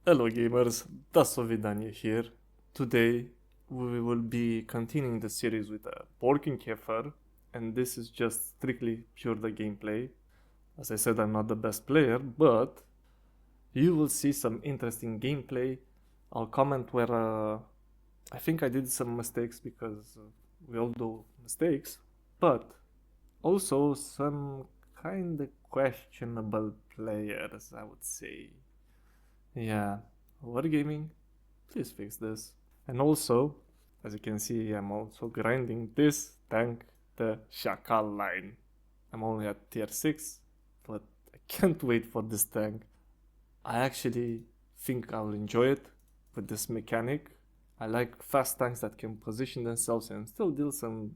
Hello gamers, Dasovvidanya here. Today we will be continuing the series with Börkenkäfer, and this is just strictly pure the gameplay. As I said, I'm not the best player, but you will see some interesting gameplay. I'll comment where I think I did some mistakes because we all do mistakes, but also some kind of questionable players, I would say. Yeah, wargaming, please fix this. And also, as you can see, I'm also grinding this tank, the Shakal line. I'm only at tier 6, but I can't wait for this tank. I actually think I'll enjoy it with this mechanic. I like fast tanks that can position themselves and still deal some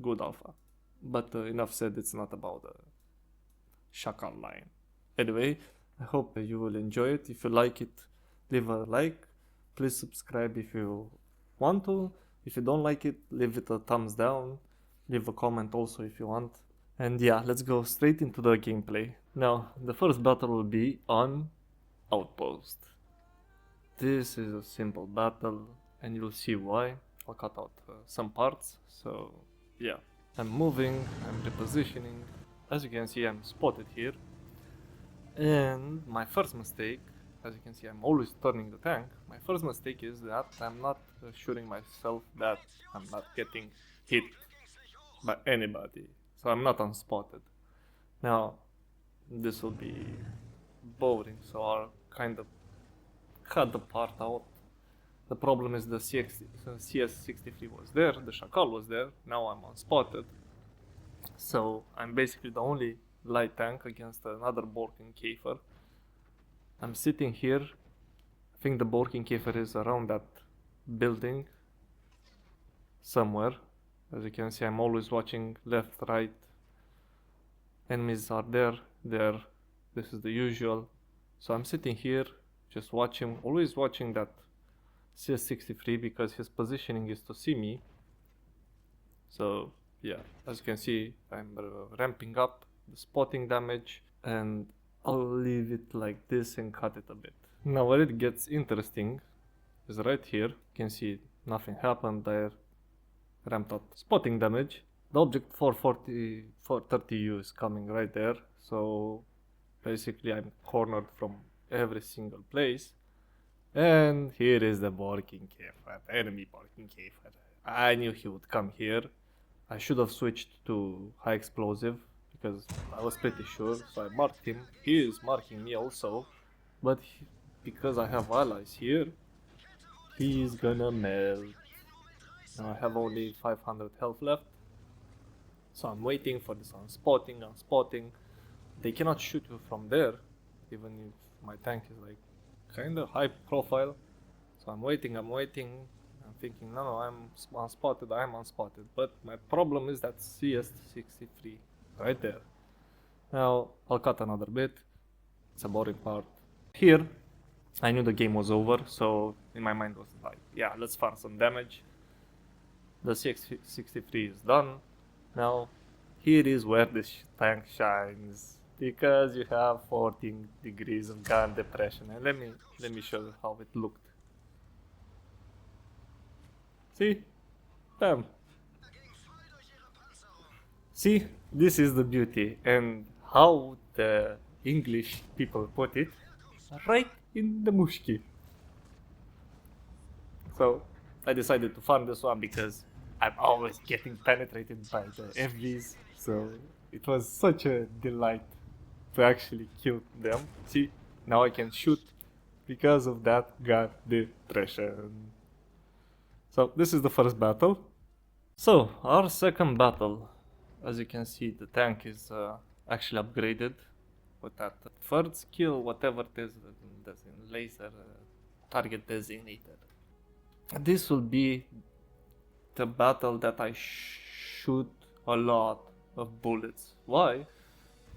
good alpha. But enough said, it's not about the Shakal line. Anyway, I hope you will enjoy it. If you like it, leave a like. Please subscribe if you want to. If you don't like it, leave it a thumbs down. Leave a comment also if you want. And yeah, let's go straight into the gameplay. Now, the first battle will be on Outpost. This is a simple battle, and you'll see why. I'll cut out some parts. So yeah, I'm moving, I'm repositioning. As you can see, I'm spotted here. And my first mistake, as you can see, I'm always turning the tank. My first mistake is that I'm not assuring myself that I'm not getting hit by anybody. So I'm not unspotted. Now, this will be boring, so I'll kind of cut the part out. The problem is the CS63 was there, the Shakal was there, now I'm unspotted. So I'm basically the only light tank against another Börkenkäfer. I'm sitting here. I think the Börkenkäfer is around that building somewhere. As you can see, I'm always watching left, right. Enemies are there. This is the usual. So I'm sitting here, just watching, always watching that CS63 because his positioning is to see me. So yeah, as you can see, I'm ramping up the spotting damage, and I'll leave it like this and cut it a bit. Now where it gets interesting is right here. You can see nothing happened there. Ramped up spotting damage. The object 430U is coming right there, so basically I'm cornered from every single place. And here is the Börkenkäfer, enemy Börkenkäfer. I knew he would come here. I should have switched to high explosive because I was pretty sure, so I marked him. He is marking me also, but because I have allies here, he's gonna melt. Now I have only 500 health left, so I'm waiting for this unspotting. They cannot shoot you from there, even if my tank is like kinda high profile. So I'm waiting. I'm thinking, no, I'm unspotted. But my problem is that CS63 right there. Now I'll cut another bit. It's a boring part. Here, I knew the game was over, so in my mind was like, yeah, let's farm some damage. The CS63 is done. Now, here is where this tank shines, because you have 14 degrees of gun depression. And let me show you how it looked. See? Bam. See? This is the beauty, and how the English people put it, right in the mushki. So, I decided to farm this one because I'm always getting penetrated by the FVs, so it was such a delight to actually kill them. See, now I can shoot because of that gun depression. So this is the first battle. So our second battle, as you can see, the tank is actually upgraded with that third skill, whatever it is, laser target designator. This will be the battle that I shoot a lot of bullets. Why?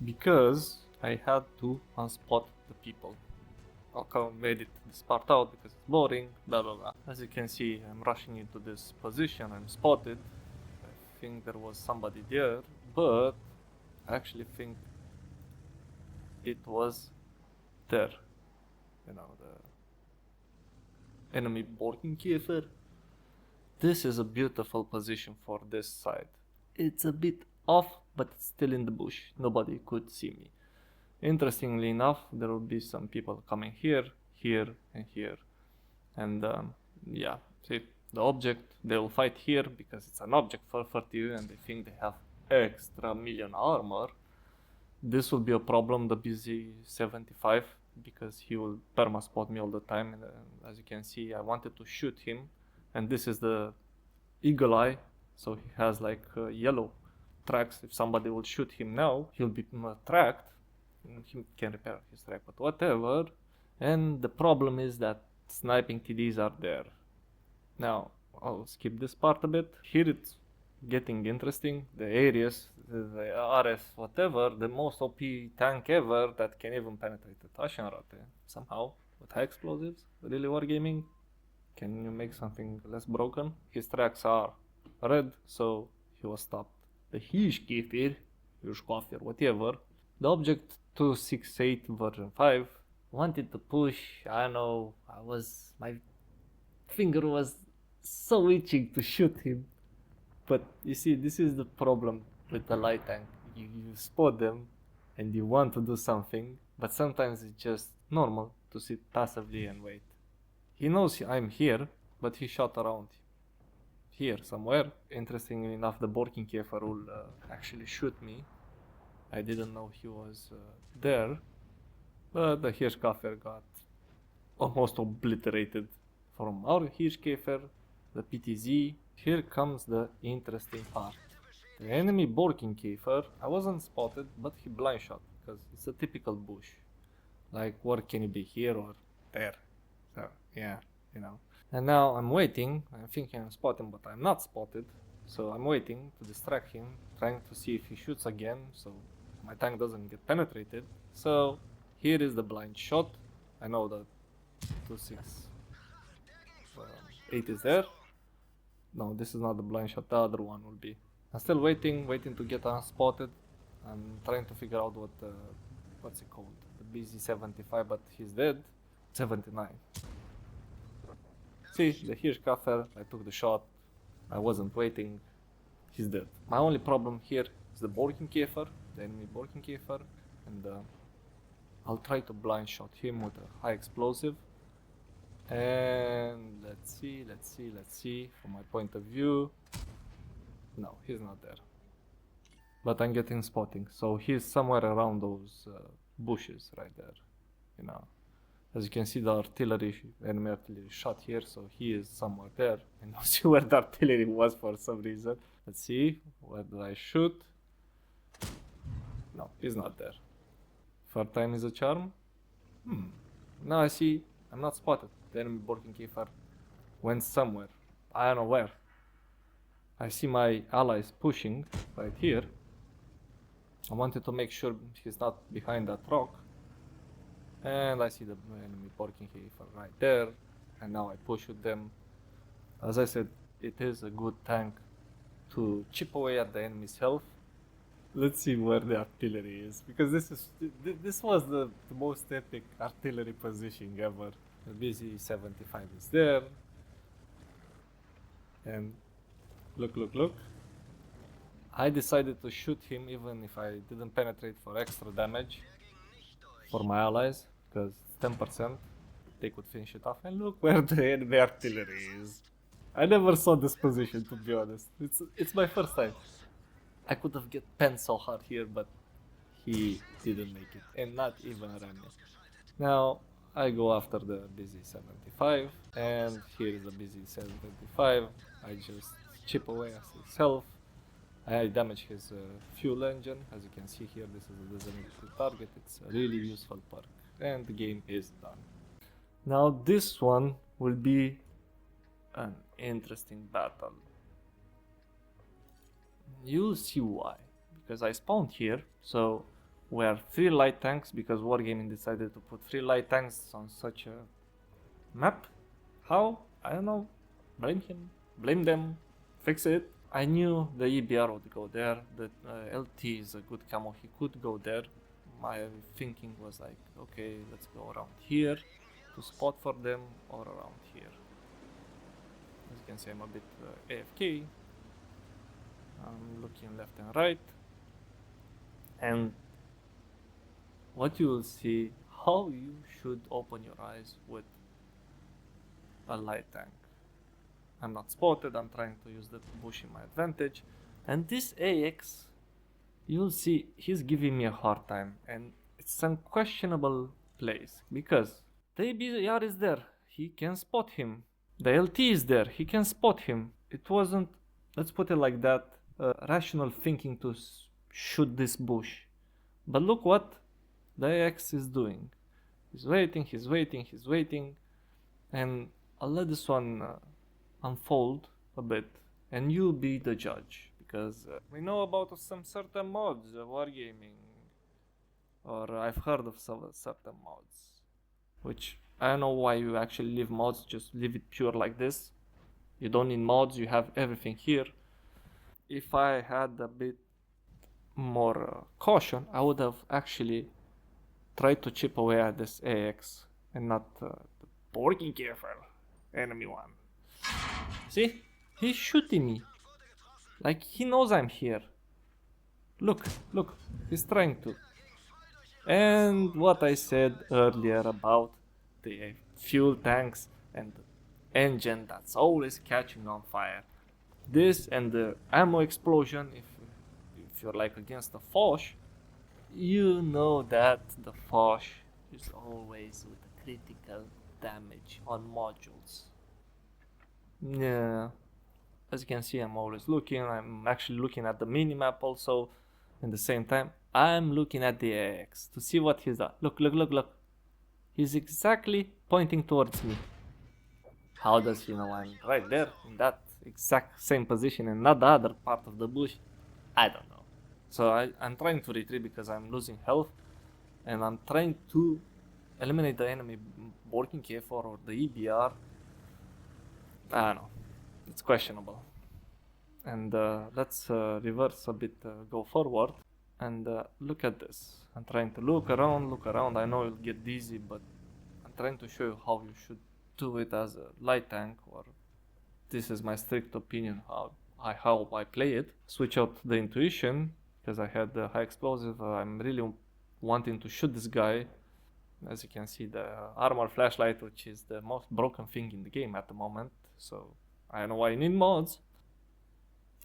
Because I had to unspot the people. I'll edit this part out because it's boring, blah blah blah. As you can see, I'm rushing into this position, I'm spotted. I think there was somebody there, but I actually think it was there. You know, enemy Börkenkäfer. This is a beautiful position for this side. It's a bit off, but it's still in the bush. Nobody could see me. Interestingly enough, there will be some people coming here, here, and here. And yeah, see, the object, they will fight here because it's an object for 30 and they think they have extra million armor. This will be a problem, the BZ-75, because he will perma-spot me all the time. And as you can see, I wanted to shoot him. And this is the eagle eye, so he has like yellow tracks. If somebody will shoot him now, he'll be tracked. He can repair his track, but whatever. And the problem is that sniping TDs are there. Now, I'll skip this part a bit. Here it's getting interesting. The Ares, the RF, whatever, the most OP tank ever that can even penetrate the Taschenrate somehow with high explosives. Really wargaming? Can you make something less broken? His tracks are red, so he was stopped. The Hirschkäfer, whatever, the object 268 version 5 wanted to push. I don't know, my finger was so itching to shoot him. But you see, this is the problem with the light tank. You spot them and you want to do something, but sometimes it's just normal to sit passively and wait. He knows I'm here, but he shot around here somewhere. Interestingly enough, the Börkenkäfer will actually shoot me. I didn't know he was there, but the Hirschkäfer got almost obliterated from our Hirschkäfer, the PTZ. Here comes the interesting part. The enemy Börkenkäfer, I wasn't spotted, but he blind shot, because it's a typical bush. Like, where can he be, here or there? So, yeah, you know. And now I'm waiting, I'm thinking I'm spotting, but I'm not spotted. So I'm waiting to distract him, trying to see if he shoots again, so my tank doesn't get penetrated. So, here is the blind shot. I know that 268 is there. No, this is not the blind shot, the other one will be. I'm still waiting to get unspotted. I'm trying to figure out what's it called? The BZ-75, but he's dead. 79. See, the Hirschkäfer, I took the shot. I wasn't waiting. He's dead. My only problem here is the Börkenkäfer, the enemy Börkenkäfer, and I'll try to blind shot him with a high explosive. And let's see, from my point of view, no, he's not there. But I'm getting spotting, so he's somewhere around those bushes right there, you know. As you can see, the enemy artillery shot here, so he is somewhere there. I don't see where the artillery was for some reason. Let's see, where did I shoot? No, he's not there. Third time is a charm. Now I see, I'm not spotted. The enemy Börkenkäfer went somewhere. I don't know where. I see my allies pushing right here. I wanted to make sure he's not behind that rock. And I see the enemy Börkenkäfer right there. And now I push with them. As I said, it is a good tank to chip away at the enemy's health. Let's see where the artillery is, because this was the most epic artillery positioning ever. The BZ-75 is there, and look. I decided to shoot him even if I didn't penetrate for extra damage for my allies, because it's 10%, they could finish it off. And look where the enemy artillery is. I never saw this position, to be honest. It's my first time. I could have get penned so hard here, but he didn't make it, and not even Remy. Now I go after the BZ-75, and here is the BZ-75. I just chip away at his health. I damage his fuel engine. As you can see here, this is a designated target. It's a really useful perk, and the game is done. Now this one will be an interesting battle. You'll see why, because I spawned here, so we are 3 light tanks, because Wargaming decided to put 3 light tanks on such a map. How? I don't know. Blame him, blame them, fix it. I knew the EBR would go there, the LT is a good camo, he could go there. My thinking was like, okay, let's go around here to spot for them, or around here. As you can see, I'm a bit AFK. I'm looking left and right. And what you will see, how you should open your eyes with a light tank. I'm not spotted, I'm trying to use the bush in my advantage. And this AX, you'll see he's giving me a hard time. And it's unquestionable place because the ABR is there, he can spot him. The LT is there, he can spot him. It wasn't, let's put it like that, rational thinking to shoot this bush. But look what the AX is doing. He's waiting, he's waiting, he's waiting. And I'll let this one unfold a bit and you'll be the judge. Because we know about some certain mods of wargaming. Or I've heard of some certain mods. Which I don't know why you actually leave mods, just leave it pure like this. You don't need mods, you have everything here. If I had a bit more caution, I would have actually tried to chip away at this AX and not the Börkenkäfer enemy one. See? He's shooting me. Like he knows I'm here. Look, look, he's trying to. And what I said earlier about the fuel tanks and the engine that's always catching on fire. This and the ammo explosion, if you're like against the Foch, you know that the Foch is always with critical damage on modules. Yeah, as you can see, I'm always looking. I'm actually looking at the minimap also. At the same time, I'm looking at the AX to see what he's done. Look, look, look, look. He's exactly pointing towards me. How does he know I'm right there in that exact same position and not the other part of the bush? I don't know. So I'm trying to retreat because I'm losing health. And I'm trying to eliminate the enemy Börkenkäfer or the EBR. I don't know. It's questionable. And let's reverse a bit, go forward. And look at this. I'm trying to look around. I know you'll get dizzy, but I'm trying to show you how you should do it as a light tank, or this is my strict opinion how I play it. Switch out the intuition because I had the high explosive. I'm really wanting to shoot this guy. As you can see, the armor flashlight, which is the most broken thing in the game at the moment. So I don't know why you need mods.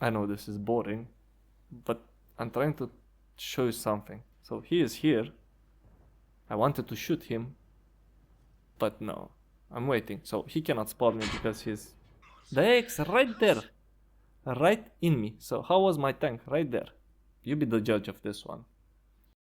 I know this is boring, but I'm trying to show you something. So he is here. I wanted to shoot him, but no. I'm waiting. So he cannot spot me because he's the X right there. Right in me. So how was my tank? Right there. You be the judge of this one.